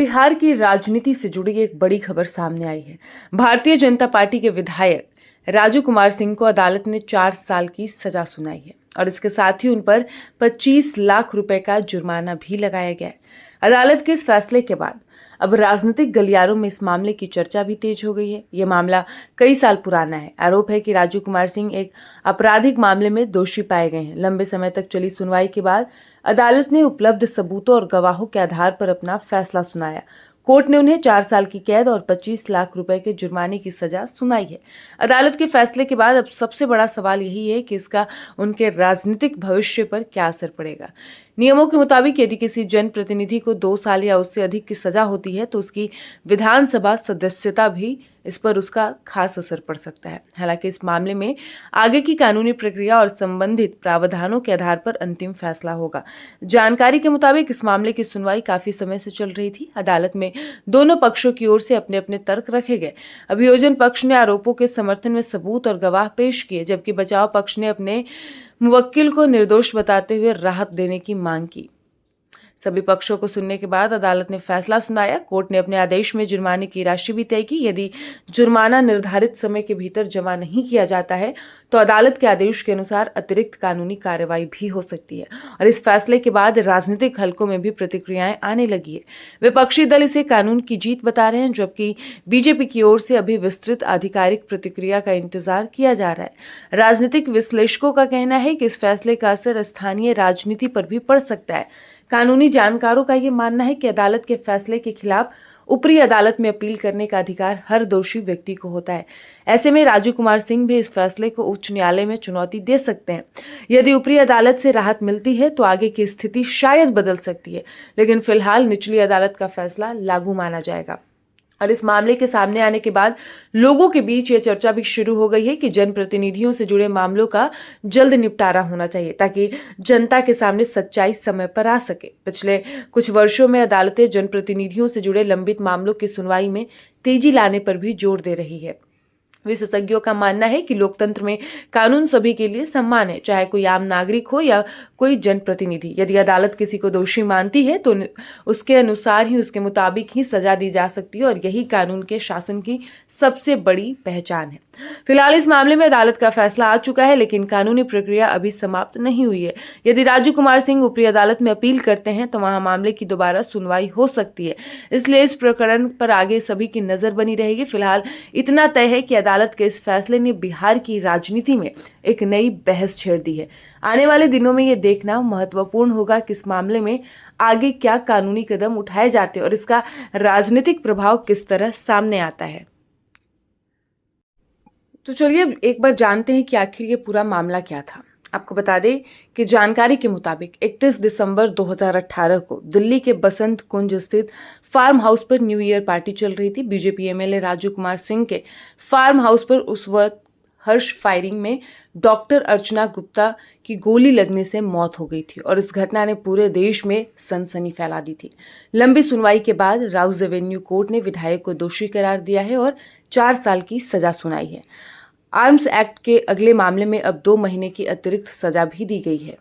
बिहार की राजनीति से जुड़ी एक बड़ी खबर सामने आई है। भारतीय जनता पार्टी के विधायक राजू कुमार सिंह को अदालत ने 4 साल की सजा सुनाई है और इसके साथ ही उन पर 25 लाख रुपए का जुर्माना भी लगाया गया है। अदालत के इस फैसले के बाद अब राजनीतिक गलियारों में इस मामले की चर्चा भी तेज हो गई है। यह मामला कई साल पुराना है। आरोप है कि राजू कुमार सिंह एक आपराधिक मामले में दोषी पाए गए हैं। लंबे समय तक चली सुनवाई के बाद अदालत ने उपलब्ध सबूतों और गवाहों के आधार पर अपना फैसला सुनाया। कोर्ट ने उन्हें 4 साल की कैद और 25 लाख रुपए के जुर्माने की सजा सुनाई है। अदालत के फैसले के बाद अब सबसे बड़ा सवाल यही है कि इसका उनके राजनीतिक भविष्य पर क्या असर पड़ेगा। नियमों के मुताबिक यदि किसी जनप्रतिनिधि को 2 साल या उससे अधिक की सजा होती है तो उसकी विधानसभा सदस्यता भी इस पर उसका खास असर पड़ सकता है। हालांकि इस मामले में आगे की कानूनी प्रक्रिया और संबंधित प्रावधानों के आधार पर अंतिम फैसला होगा। जानकारी के मुताबिक इस मामले की सुनवाई काफी समय से चल रही थी। अदालत में दोनों पक्षों की ओर से अपने अपने तर्क रखे गए। अभियोजन पक्ष ने आरोपों के समर्थन में सबूत और गवाह पेश किए, जबकि बचाव पक्ष ने अपने मुवक्किल को निर्दोष बताते हुए राहत देने की मांग की। सभी पक्षों को सुनने के बाद अदालत ने फैसला सुनाया। कोर्ट ने अपने आदेश में जुर्माने की राशि भी तय की। यदि जुर्माना निर्धारित समय के भीतर जमा नहीं किया जाता है तो अदालत के आदेश के अनुसार अतिरिक्त कानूनी कार्रवाई भी हो सकती है। और इस फैसले के बाद राजनीतिक हलकों में भी प्रतिक्रियाएं आने लगी है। विपक्षी दल इसे कानून की जीत बता रहे हैं, जबकि बीजेपी की ओर से अभी विस्तृत आधिकारिक प्रतिक्रिया का इंतजार किया जा रहा है। राजनीतिक विश्लेषकों का कहना है कि इस फैसले का असर स्थानीय राजनीति पर भी पड़ सकता है। कानूनी जानकारों का ये मानना है कि अदालत के फैसले के खिलाफ ऊपरी अदालत में अपील करने का अधिकार हर दोषी व्यक्ति को होता है। ऐसे में राजू कुमार सिंह भी इस फैसले को उच्च न्यायालय में चुनौती दे सकते हैं। यदि ऊपरी अदालत से राहत मिलती है तो आगे की स्थिति शायद बदल सकती है, लेकिन फिलहाल निचली अदालत का फैसला लागू माना जाएगा। और इस मामले के सामने आने के बाद लोगों के बीच ये चर्चा भी शुरू हो गई है कि जनप्रतिनिधियों से जुड़े मामलों का जल्द निपटारा होना चाहिए ताकि जनता के सामने सच्चाई समय पर आ सके। पिछले कुछ वर्षों में अदालतें जनप्रतिनिधियों से जुड़े लंबित मामलों की सुनवाई में तेजी लाने पर भी जोर दे रही है। विशेषज्ञों का मानना है कि लोकतंत्र में कानून सभी के लिए समान है, चाहे कोई आम नागरिक हो या कोई जनप्रतिनिधि। यदि अदालत किसी को दोषी मानती है तो उसके अनुसार ही, उसके मुताबिक ही सजा दी जा सकती है और यही कानून के शासन की सबसे बड़ी पहचान है। फिलहाल इस मामले में अदालत का फैसला आ चुका है, लेकिन कानूनी प्रक्रिया अभी समाप्त नहीं हुई है। यदि राजू कुमार सिंह ऊपरी अदालत में अपील करते हैं तो वहां मामले की दोबारा सुनवाई हो सकती है। इसलिए इस प्रकरण पर आगे सभी की नजर बनी रहेगी। फिलहाल इतना तय है कि अदालत के इस फैसले ने बिहार की राजनीति में एक नई बहस छेड़ दी है। आने वाले दिनों में यह देखना महत्वपूर्ण होगा कि इस मामले में आगे क्या कानूनी कदम उठाए जाते हैं और इसका राजनीतिक प्रभाव किस तरह सामने आता है। तो चलिए एक बार जानते हैं कि आखिर ये पूरा मामला क्या था। आपको बता दें कि जानकारी के मुताबिक 31 दिसंबर 2018 को दिल्ली के बसंत कुंज स्थित फार्म हाउस पर न्यू ईयर पार्टी चल रही थी। बीजेपी एमएलए राजू कुमार सिंह के फार्म हाउस पर उस वक्त हर्ष फायरिंग में डॉक्टर अर्चना गुप्ता की गोली लगने से मौत हो गई थी और इस घटना ने पूरे देश में सनसनी फैला दी थी। लंबी सुनवाई के बाद राउज एवेन्यू कोर्ट ने विधायक को दोषी करार दिया है और 4 साल की सजा सुनाई है। आर्म्स एक्ट के अगले मामले में अब 2 महीने की अतिरिक्त सजा भी दी गई है।